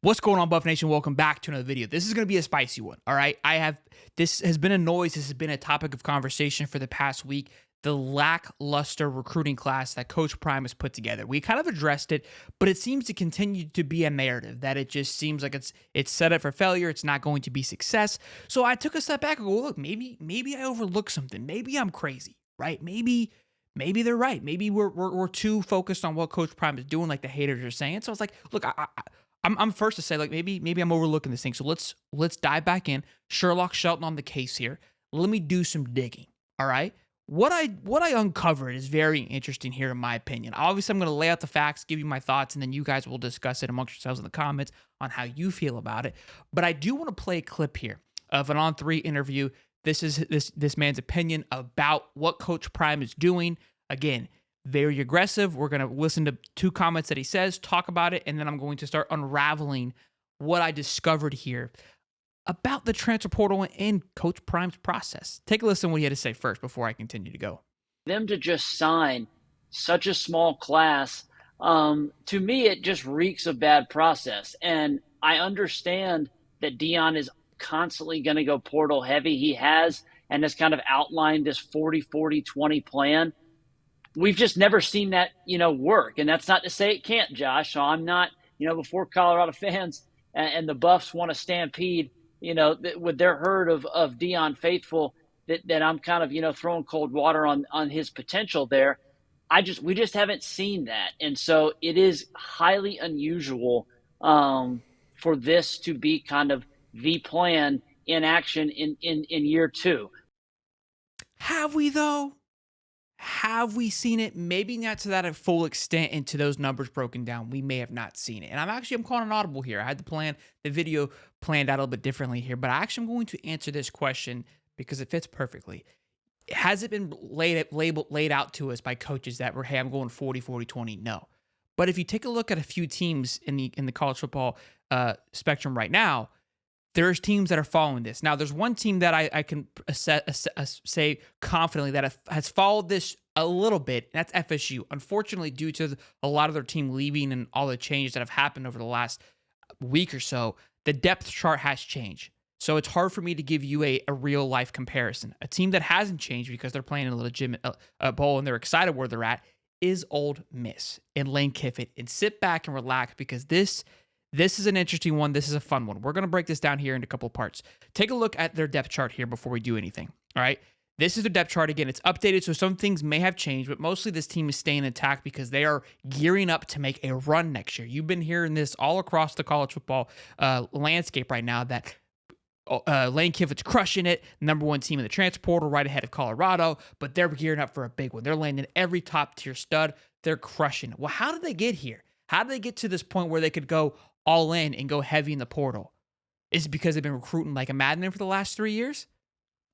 What's going on, Buff Nation? Welcome back to another video. This is going to be a spicy one, all right? This has been a noise. This has been a topic of conversation for the past week. The lackluster recruiting class that Coach Prime has put together. We kind of addressed it, but it seems to continue to be a narrative that it just seems like it's set up for failure. It's not going to be success. So I took a step back and go, look, maybe I overlooked something. Maybe I'm crazy, right? Maybe they're right. Maybe we're too focused on what Coach Prime is doing, like the haters are saying. So I was like, look, I'm first to say, like, maybe I'm overlooking this thing. So let's dive back in. Sherlock Shelton on the case here. Let me do some digging. All right. What I uncovered is very interesting here, in my opinion. Obviously, I'm going to lay out the facts, give you my thoughts, and then you guys will discuss it amongst yourselves in the comments on how you feel about it. But I do want to play a clip here of an On3 interview. This is this man's opinion about what Coach Prime is doing. Again, very aggressive. We're going to listen to two comments that he says, talk about it, and then I'm going to start unraveling what I discovered here about the transfer portal and Coach Prime's process. Take a listen to what he had to say first before I continue to go. Them to just sign such a small class, to me, it just reeks of bad process. And I understand that Deion is constantly going to go portal heavy. He has, and has kind of outlined this 40-40-20 plan. We've just never seen that, work. And that's not to say it can't, Josh. So I'm not, before Colorado fans and the Buffs want to stampede, with their herd of Deion faithful, that I'm kind of, throwing cold water on his potential there. We just haven't seen that. And so it is highly unusual for this to be kind of the plan in action in year two. Have we, though? Have we seen it? Maybe not to that full extent and to those numbers broken down. We may have not seen it. And I'm calling an audible here. I had the video planned out a little bit differently here, but I actually am going to answer this question because it fits perfectly. Has it been laid out to us by coaches that were, hey, I'm going 40-40-20? No. But if you take a look at a few teams in the college football spectrum right now, there's teams that are following this. Now, there's one team that I can say confidently that has followed this a little bit, and that's FSU. Unfortunately, due to a lot of their team leaving and all the changes that have happened over the last week or so, the depth chart has changed. So it's hard for me to give you a real-life comparison. A team that hasn't changed because they're playing in a legitimate bowl and they're excited where they're at is Ole Miss and Lane Kiffin. And sit back and relax because this is an interesting one. This is a fun one. We're going to break this down here into a couple of parts. Take a look at their depth chart here before we do anything. All right. This is their depth chart. Again, it's updated, so some things may have changed, but mostly this team is staying intact because they are gearing up to make a run next year. You've been hearing this all across the college football landscape right now that Lane Kiffin's crushing it, number one team in the transfer portal, right ahead of Colorado, but they're gearing up for a big one. They're landing every top-tier stud. They're crushing it. Well, how did they get here? How did they get to this point where they could go all in and go heavy in the portal? Is it because they've been recruiting like a madman for the last 3 years?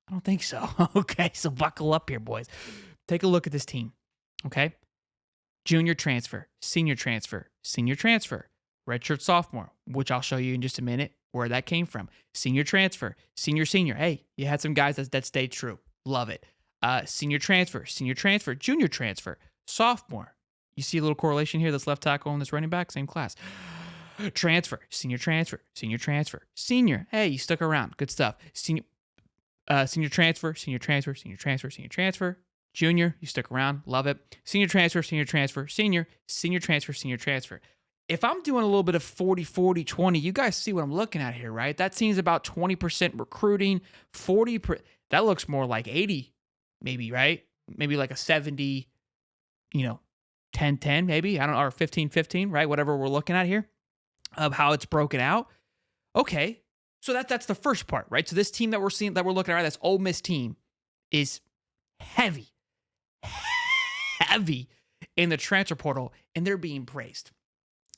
I don't think so. Okay, so buckle up here, boys. Take a look at this team, okay? Junior transfer, senior transfer, redshirt sophomore, which I'll show you in just a minute where that came from. Senior transfer, senior. Hey, you had some guys that stayed true. Love it. Senior transfer, junior transfer, sophomore. You see a little correlation here. This left tackle and this running back, same class. Transfer, senior. Hey, you stuck around. Good stuff. Senior transfer. Junior, you stuck around. Love it. Senior transfer. Senior transfer. If I'm doing a little bit of 40-40-20, you guys see what I'm looking at here, right? That seems about 20% recruiting, 40%. That looks more like 80, maybe, right? Maybe like a 70, 10-10 maybe, I don't know, or 15-15, right? Whatever we're looking at here of how it's broken out. Okay, so that's the first part, right? So this team that we're looking at, this Ole Miss team is heavy in the transfer portal, and they're being praised.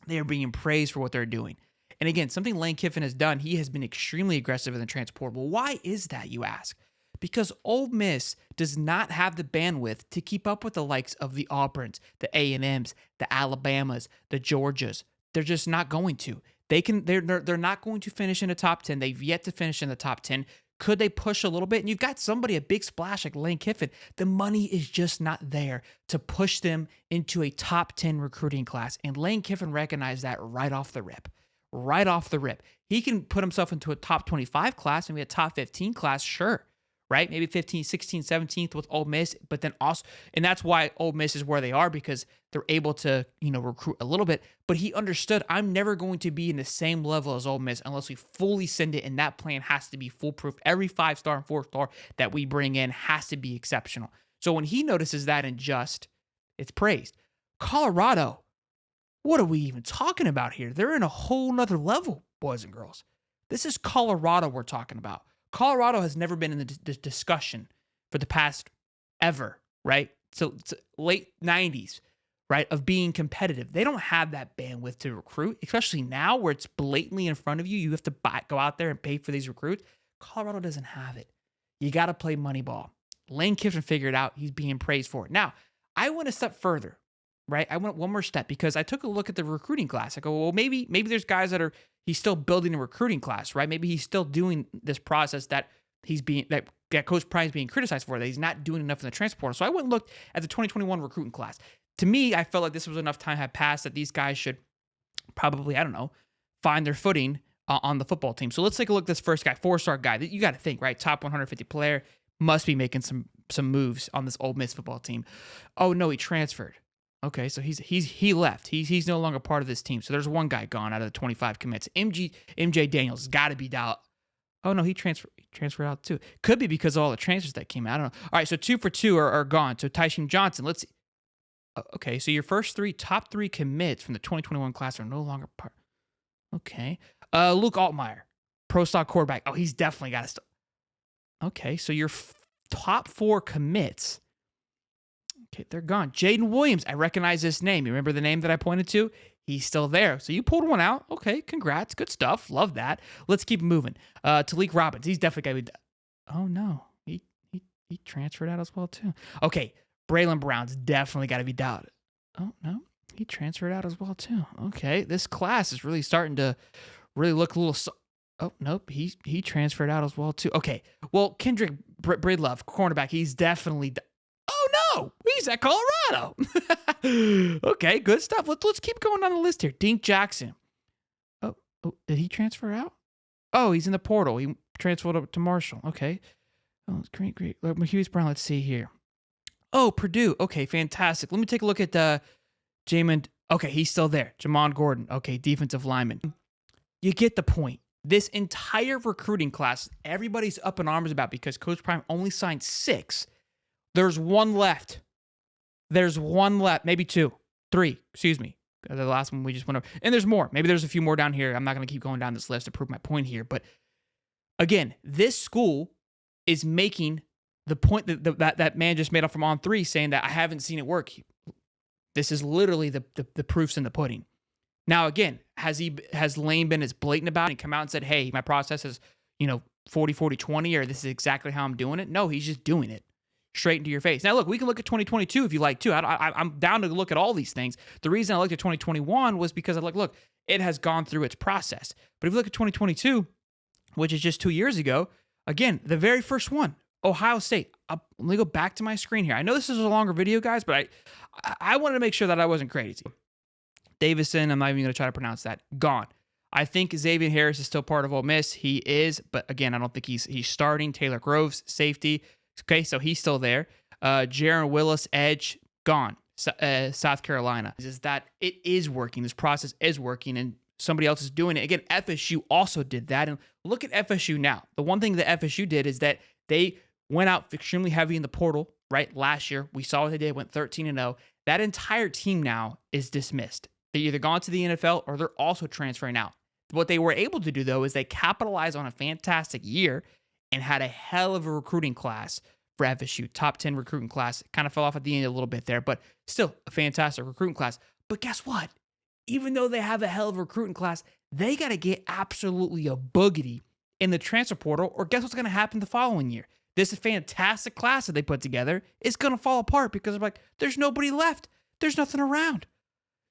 They are being praised for what they're doing. And again, something Lane Kiffin has done, he has been extremely aggressive in the transfer portal. Well, why is that, you ask? Because Ole Miss does not have the bandwidth to keep up with the likes of the Auburns, the A&Ms, the Alabamas, the Georgias. They're just not going to. They're not going to finish in the top 10. They've yet to finish in the top 10. Could they push a little bit? And you've got somebody, a big splash like Lane Kiffin. The money is just not there to push them into a top 10 recruiting class. And Lane Kiffin recognized that right off the rip. right off the rip. He can put himself into a top 25 class, maybe a top 15 class, sure, right? Maybe 15, 16, 17th with Ole Miss, but then also, and that's why Ole Miss is where they are, because they're able to, recruit a little bit. But he understood, I'm never going to be in the same level as Ole Miss unless we fully send it, and that plan has to be foolproof. Every 5-star and 4-star that we bring in has to be exceptional. So when he notices that in Just, it's praised. Colorado, what are we even talking about here? They're in a whole nother level, boys and girls. This is Colorado we're talking about. Colorado has never been in the discussion for the past ever, right? So late 90s, right, of being competitive. They don't have that bandwidth to recruit, especially now where it's blatantly in front of you. You have to go out there and pay for these recruits. Colorado doesn't have it. You got to play money ball. Lane Kiffin figured it out. He's being praised for it. Now, I went a step further, right? I went one more step because I took a look at the recruiting class. I go, well, maybe there's guys that he's still building a recruiting class, right? Maybe he's still doing this process that Coach Prime's being criticized for, that he's not doing enough in the transfer portal. So I went and looked at the 2021 recruiting class. To me, I felt like this was enough time had passed that these guys should probably, find their footing on the football team. So let's take a look at this first guy, 4-star guy. You got to think, right? Top 150 player, must be making some moves on this Ole Miss football team. Oh no, he transferred. Okay, so he left. He's no longer part of this team. So there's one guy gone out of the 25 commits. MJ Daniels has got to be out. Oh no, he transferred out too. Could be because of all the transfers that came out. I don't know. All right, so 2 for 2 are gone. So Tyshim Johnson, let's see. Okay, so your first top three commits from the 2021 class are no longer part. Okay. Luke Altmaier, pro stock quarterback. Oh, he's definitely got to. Okay, so your top 4 commits. Okay, they're gone. Jaden Williams, I recognize this name. You remember the name that I pointed to? He's still there. So you pulled one out. Okay, congrats. Good stuff. Love that. Let's keep moving. Talik Robbins, he's definitely got to be. Oh, no. He transferred out as well, too. Okay, Braylon Brown's definitely got to be doubted. Oh, no. He transferred out as well, too. Okay, this class is really starting to really look a little. Oh, nope. He transferred out as well, too. Okay. Well, Kendrick Bridlove, cornerback, he's definitely. Oh, no. He's at Colorado. Okay, good stuff. Let's keep going down the list here. Dink Jackson. Oh, did he transfer out? Oh, he's in the portal. He transferred up to Marshall. Okay. Oh, great. Hughes Brown, let's see here. Oh, Purdue. Okay, fantastic. Let me take a look at Jamin. Okay, he's still there. Jamon Gordon. Okay, defensive lineman. You get the point. This entire recruiting class, everybody's up in arms about because Coach Prime only signed 6. There's one left. Maybe 2. 3. Excuse me. The last one we just went over. And there's more. Maybe there's a few more down here. I'm not going to keep going down this list to prove my point here. But again, this school is making the point that man just made up from On 3 saying that I haven't seen it work. This is literally the proofs in the pudding. Now, again, has Lane been as blatant about it and come out and said, hey, my process is, 40-40-20, or this is exactly how I'm doing it? No, he's just doing it straight into your face. Now, look, we can look at 2022 if you like, too. I'm down to look at all these things. The reason I looked at 2021 was because I'm like, look, it has gone through its process. But if you look at 2022, which is just 2 years ago, again, the very first one, Ohio State. Let me go back to my screen here. I know this is a longer video, guys, but I wanted to make sure that I wasn't crazy. Davison, I'm not even going to try to pronounce that. Gone. I think Xavier Harris is still part of Ole Miss. He is, but again, I don't think he's starting. Taylor Groves, safety. Okay, so he's still there. Jaron Willis, edge, gone. South Carolina. Is that it is working. This process is working, and somebody else is doing it. Again, FSU also did that. And look at FSU now. The one thing that FSU did is that they went out extremely heavy in the portal, right? Last year, we saw what they did, went 13-0. That entire team now is dismissed. They're either gone to the NFL or they're also transferring out. What they were able to do, though, is they capitalized on a fantastic year and had a hell of a recruiting class for FSU. Top 10 recruiting class. Kind of fell off at the end a little bit there, but still a fantastic recruiting class. But guess what? Even though they have a hell of a recruiting class, they got to get absolutely a boogity in the transfer portal, or guess what's going to happen the following year? This fantastic class that they put together is going to fall apart because they're like, there's nobody left. There's nothing around.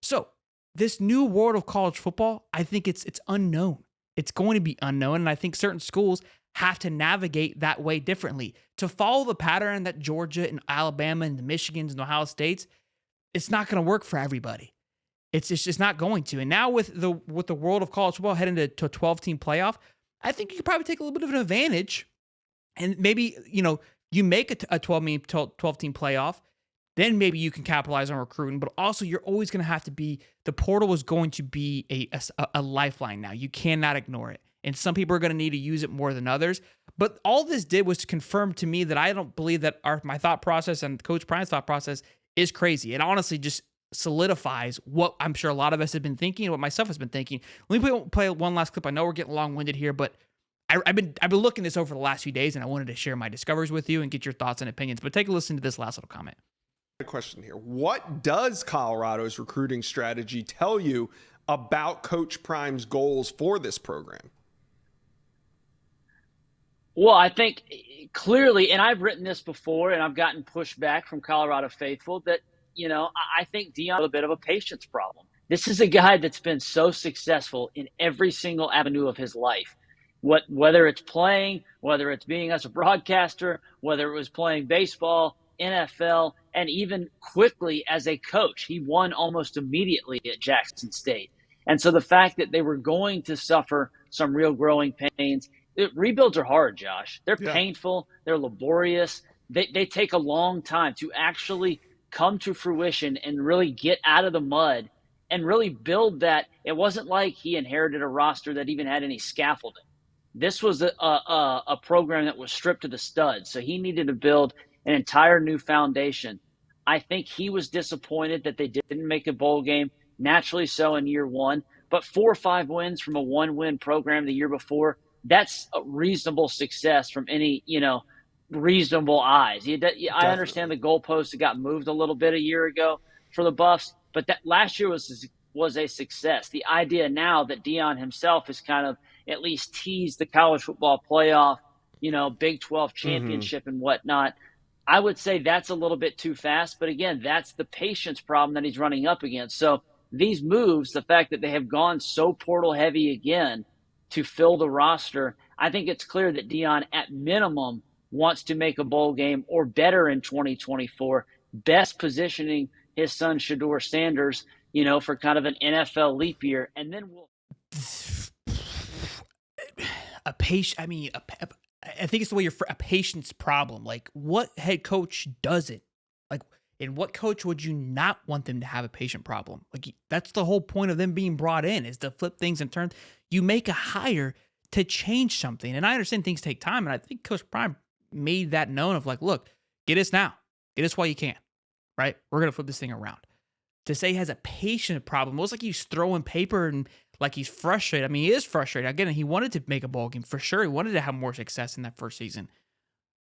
So this new world of college football, I think it's unknown. It's going to be unknown, and I think certain schools have to navigate that way differently. To follow the pattern that Georgia and Alabama and the Michigans and Ohio States, it's not going to work for everybody. It's not going to. And now with the world of college football heading to a 12-team playoff, I think you could probably take a little bit of an advantage, and maybe you make a 12-team playoff. Then maybe you can capitalize on recruiting, but also you're always going to have to be, the portal is going to be a lifeline now. You cannot ignore it. And some people are going to need to use it more than others. But all this did was to confirm to me that I don't believe that my thought process and Coach Prime's thought process is crazy. It honestly just solidifies what I'm sure a lot of us have been thinking and what myself has been thinking. Let me play one last clip. I know we're getting long-winded here, but I've been looking this over the last few days, and I wanted to share my discoveries with you and get your thoughts and opinions. But take a listen to this last little comment. Question here. What does Colorado's recruiting strategy tell you about Coach Prime's goals for this program? Well, I think clearly, and I've written this before, and I've gotten pushback from Colorado faithful that, I think Deion has a bit of a patience problem. This is a guy that's been so successful in every single avenue of his life. Whether it's playing, whether it's being as a broadcaster, whether it was playing baseball, NFL, and even quickly as a coach. He won almost immediately at Jackson State. And so the fact that they were going to suffer some real growing pains, rebuilds are hard, Josh. They're painful. They're laborious. They take a long time to actually come to fruition and really get out of the mud and really build that. It wasn't like he inherited a roster that even had any scaffolding. This was a program that was stripped to the studs. So he needed to build an entire new foundation. I think he was disappointed that they didn't make a bowl game, naturally so in year one, but 4 or 5 wins from a 1-win program the year before, that's a reasonable success from any, reasonable eyes. I understand the goalposts got moved a little bit a year ago for the Buffs, but that last year was a success. The idea now that Deion himself has kind of at least teased the college football playoff, Big 12 championship and whatnot, I would say that's a little bit too fast. But again, that's the patience problem that he's running up against. So these moves, the fact that they have gone so portal heavy again to fill the roster, I think it's clear that Deion at minimum wants to make a bowl game or better in 2024, best positioning his son Shedeur Sanders, for kind of an NFL leap year. And then I think it's the way you're a patience problem. Like, what head coach does it? Like, and what coach would you not want them to have a patient problem? Like, that's the whole point of them being brought in, is to flip things and turn. You make a hire to change something. And I understand things take time. And I think Coach Prime made that known of like, look, get us now. Get us while you can, right? We're going to flip this thing around. To say he has a patient problem, it was like he's throwing paper and like he's frustrated. I mean, he is frustrated. Again, he wanted to make a bowl game for sure. He wanted to have more success in that first season.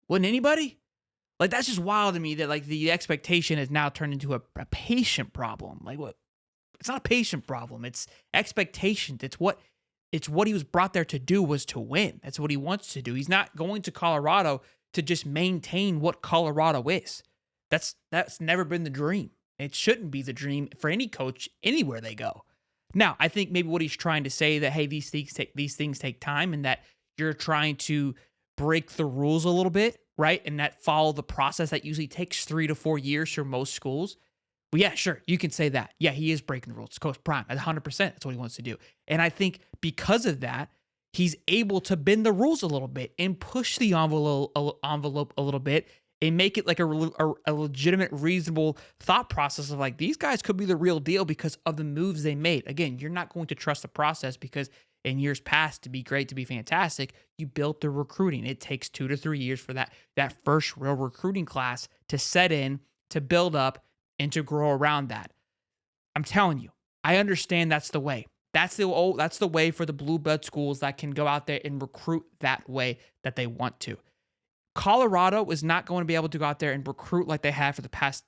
Wouldn't anybody? Like, that's just wild to me that like the expectation has now turned into a patient problem. Like, what? It's not a patient problem. It's expectations. It's what he was brought there to do, was to win. That's what he wants to do. He's not going to Colorado to just maintain what Colorado is. That's never been the dream. It shouldn't be the dream for any coach anywhere they go. Now, I think maybe what he's trying to say that, hey, these things take time, and that you're trying to break the rules a little bit, right? And that follow the process that usually takes 3 to 4 years for most schools. Well, yeah, sure, you can say that. Yeah, he is breaking the rules. It's Coach Prime, 100%. That's what he wants to do. And I think because of that, he's able to bend the rules a little bit and push the envelope a little bit and make it like a legitimate, reasonable thought process of like, these guys could be the real deal because of the moves they made. Again, you're not going to trust the process because in years past, to be great, to be fantastic, you built the recruiting. It takes 2 to 3 years for that first real recruiting class to set in, to build up, and to grow around that. I'm telling you, I understand that's the way. That's the way for the blue blood schools that can go out there and recruit that way that they want to. Colorado is not going to be able to go out there and recruit like they have for the past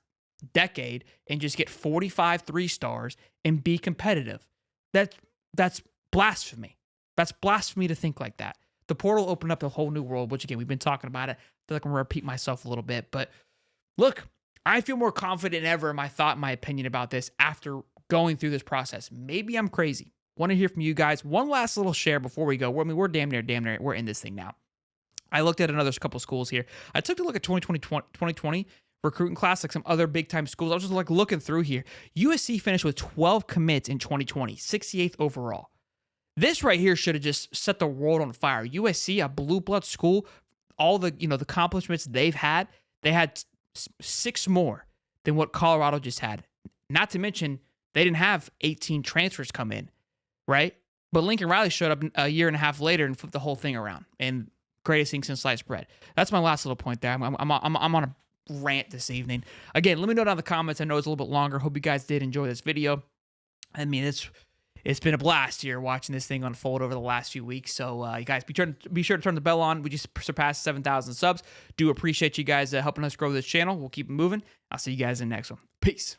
decade and just get 45 3-stars and be competitive. That's blasphemy. That's blasphemy to think like that. The portal opened up a whole new world, which again, we've been talking about it. I feel like I'm going to repeat myself a little bit, but look, I feel more confident than ever in my opinion about this after going through this process. Maybe I'm crazy. Want to hear from you guys. One last little share before we go. We're damn near. We're in this thing now. I looked at another couple schools here. I took a look at 2020 recruiting class like some other big-time schools. I was just like looking through here. USC finished with 12 commits in 2020, 68th overall. This right here should have just set the world on fire. USC, a blue blood school, all the the accomplishments they had 6 more than what Colorado just had. Not to mention they didn't have 18 transfers come in, right? But Lincoln Riley showed up a year and a half later and flipped the whole thing around. And greatest thing since sliced bread. That's my last little point there. I'm on a rant this evening. Again, let me know down in the comments. I know it's a little bit longer. Hope you guys did enjoy this video. I mean, it's been a blast here watching this thing unfold over the last few weeks. So you guys be sure to turn the bell on. We just surpassed 7,000 subs. Do appreciate you guys helping us grow this channel. We'll keep it moving. I'll see you guys in the next one. Peace.